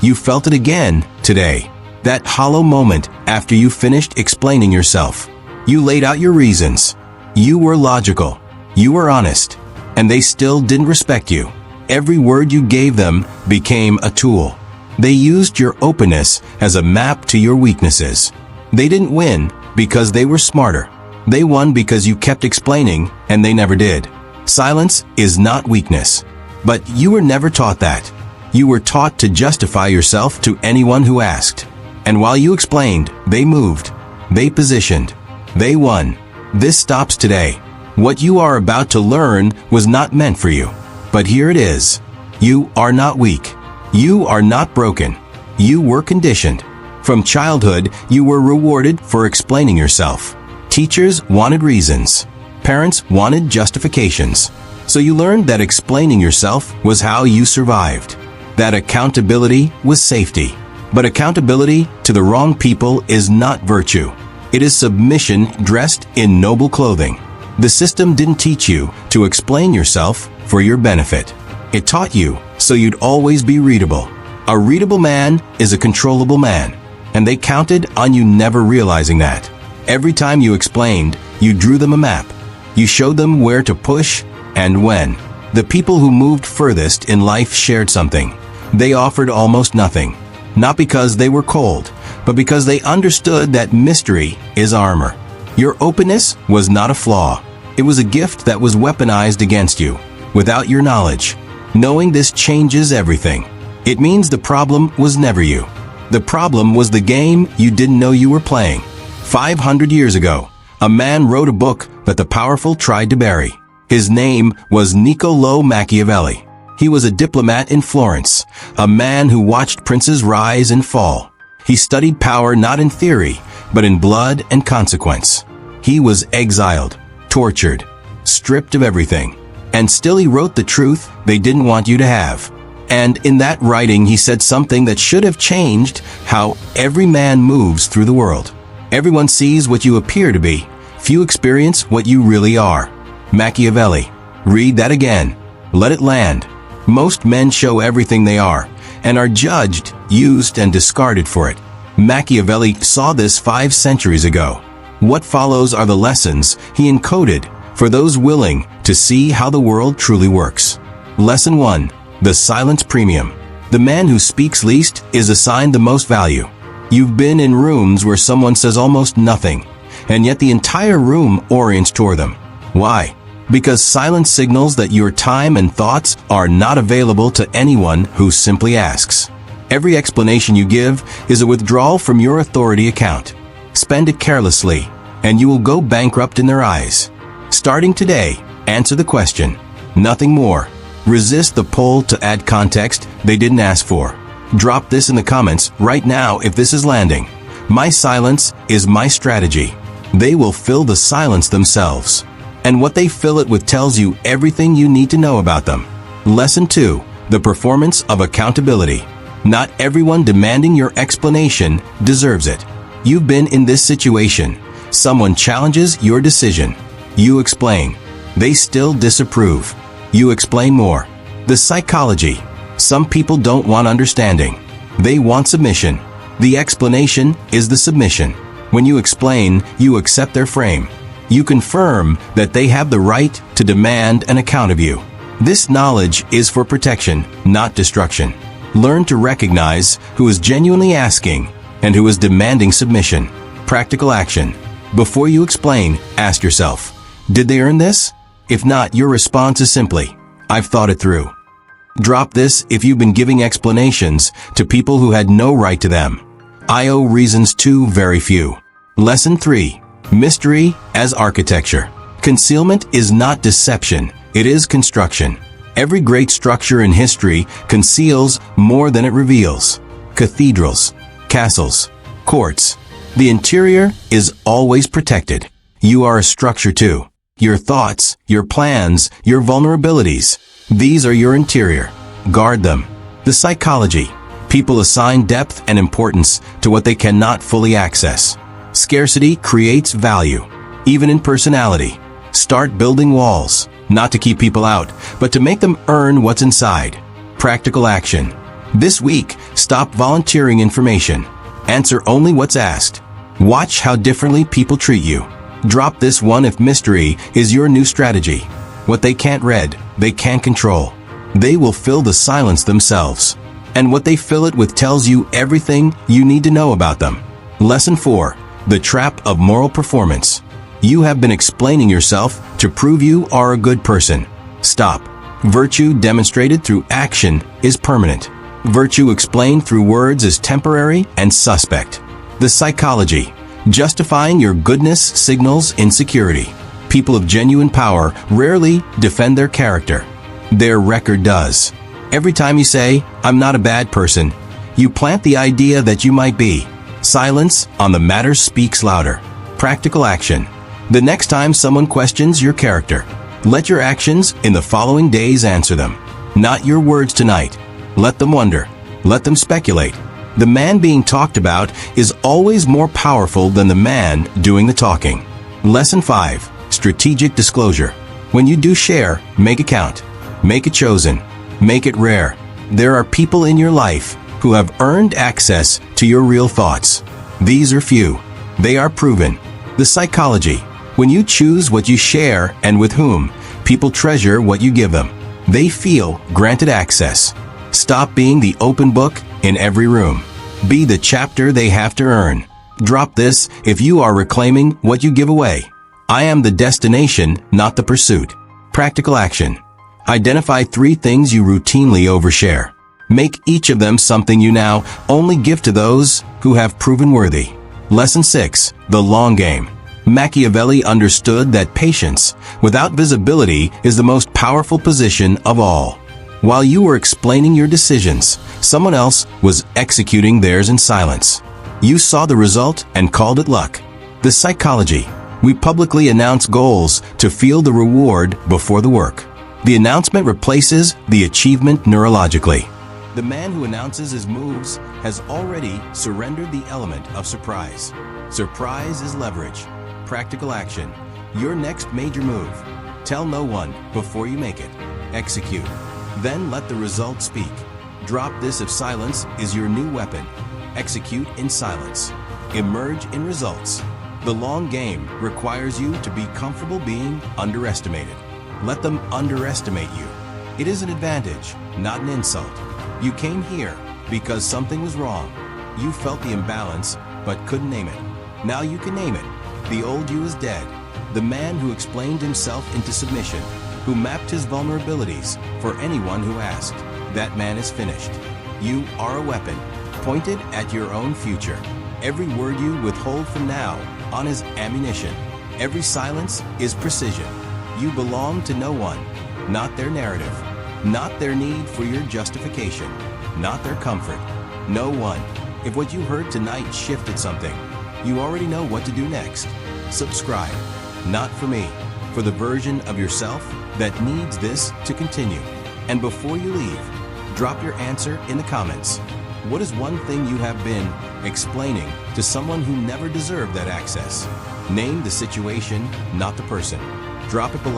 You felt it again today. That hollow moment after you finished explaining yourself. You laid out your reasons. You were logical. You were honest. And they still didn't respect you. Every word you gave them became a tool. They used your openness as a map to your weaknesses. They didn't win because they were smarter. They won because you kept explaining and they never did. Silence is not weakness. But you were never taught that. You were taught to justify yourself to anyone who asked. And while you explained, they moved. They positioned. They won. This stops today. What you are about to learn was not meant for you. But here it is. You are not weak. You are not broken. You were conditioned. From childhood, you were rewarded for explaining yourself. Teachers wanted reasons. Parents wanted justifications. So you learned that explaining yourself was how you survived. That accountability was safety. But accountability to the wrong people is not virtue. It is submission dressed in noble clothing. The system didn't teach you to explain yourself for your benefit. It taught you so you'd always be readable. A readable man is a controllable man. And they counted on you never realizing that. Every time you explained, you drew them a map. You showed them where to push and when. The people who moved furthest in life shared something. They offered almost nothing. Not because they were cold, but because they understood that mystery is armor. Your openness was not a flaw. It was a gift that was weaponized against you, without your knowledge. Knowing this changes everything. It means the problem was never you. The problem was the game you didn't know you were playing. 500 years ago, a man wrote a book that the powerful tried to bury. His name was Niccolò Machiavelli. He was a diplomat in Florence, a man who watched princes rise and fall. He studied power not in theory, but in blood and consequence. He was exiled, tortured, stripped of everything. And still he wrote the truth they didn't want you to have. And in that writing he said something that should have changed how every man moves through the world. Everyone sees what you appear to be. Few experience what you really are. Machiavelli. Read that again. Let it land. Most men show everything they are, and are judged, used, and discarded for it. Machiavelli saw this 5 centuries ago. What follows are the lessons he encoded for those willing to see how the world truly works. Lesson 1. The silence premium. The man who speaks least is assigned the most value. You've been in rooms where someone says almost nothing, and yet the entire room orients toward them. Why? Because silence signals that your time and thoughts are not available to anyone who simply asks. Every explanation you give is a withdrawal from your authority account. Spend it carelessly, and you will go bankrupt in their eyes. Starting today, answer the question. Nothing more. Resist the pull to add context they didn't ask for. Drop this in the comments right now if this is landing. My silence is my strategy. They will fill the silence themselves. And what they fill it with tells you everything you need to know about them. Lesson 2. The performance of accountability. Not everyone demanding your explanation deserves it. You've been in this situation. Someone challenges your decision. You explain. They still disapprove. You explain more. The psychology. Some people don't want understanding. They want submission. The explanation is the submission. When you explain, you accept their frame. You confirm that they have the right to demand an account of you. This knowledge is for protection, not destruction. Learn to recognize who is genuinely asking and who is demanding submission. Practical action. Before you explain, ask yourself, did they earn this? If not, your response is simply, I've thought it through. Drop this if you've been giving explanations to people who had no right to them. I owe reasons to very few. Lesson 3. Mystery as architecture. Concealment is not deception, it is construction. Every great structure in history conceals more than it reveals. Cathedrals, castles, courts. The interior is always protected. You are a structure too. Your thoughts, your plans, your vulnerabilities. These are your interior. Guard them. The psychology. People assign depth and importance to what they cannot fully access. Scarcity creates value, even in personality. Start building walls, not to keep people out, but to make them earn what's inside. Practical action. This week, stop volunteering information. Answer only what's asked. Watch how differently people treat you. Drop this one if mystery is your new strategy. What they can't read, they can't control. They will fill the silence themselves. And what they fill it with tells you everything you need to know about them. Lesson 4. The Trap of Moral Performance. You have been explaining yourself to prove you are a good person. Stop. Virtue demonstrated through action is permanent. Virtue explained through words is temporary and suspect. The psychology. Justifying your goodness signals insecurity. People of genuine power rarely defend their character. Their record does. Every time you say, "I'm not a bad person," you plant the idea that you might be. Silence on the matter speaks louder. Practical action. The next time someone questions your character, let your actions in the following days answer them. Not your words tonight. Let them wonder. Let them speculate. The man being talked about is always more powerful than the man doing the talking. Lesson 5. Strategic disclosure. When you do share, make it count. Make it chosen. Make it rare. There are people in your life who have earned access to your real thoughts. These are few. They are proven. The psychology. When you choose what you share and with whom, people treasure what you give them. They feel granted access. Stop being the open book in every room. Be the chapter they have to earn. Drop this if you are reclaiming what you give away. I am the destination, not the pursuit. Practical action. Identify 3 things you routinely overshare. Make each of them something you now only give to those who have proven worthy. Lesson 6. The long game. Machiavelli understood that patience without visibility is the most powerful position of all. While you were explaining your decisions, someone else was executing theirs in silence. You saw the result and called it luck. The psychology. We publicly announce goals to feel the reward before the work. The announcement replaces the achievement neurologically. The man who announces his moves has already surrendered the element of surprise. Surprise is leverage. Practical action. Your next major move. Tell no one before you make it. Execute. Then let the result speak. Drop this if silence is your new weapon. Execute in silence. Emerge in results. The long game requires you to be comfortable being underestimated. Let them underestimate you. It is an advantage, not an insult. You came here because something was wrong. You felt the imbalance, but couldn't name it. Now you can name it. The old you is dead. The man who explained himself into submission, who mapped his vulnerabilities for anyone who asked. That man is finished. You are a weapon, pointed at your own future. Every word you withhold from now on is ammunition. Every silence is precision. You belong to no one, not their narrative, not their need for your justification, not their comfort. No one. If what you heard tonight shifted something, you already know what to do next. Subscribe. Not for me, for the version of yourself that needs this to continue. And before you leave, drop your answer in the comments. What is one thing you have been explaining to someone who never deserved that access? Name the situation, not the person. Drop it below.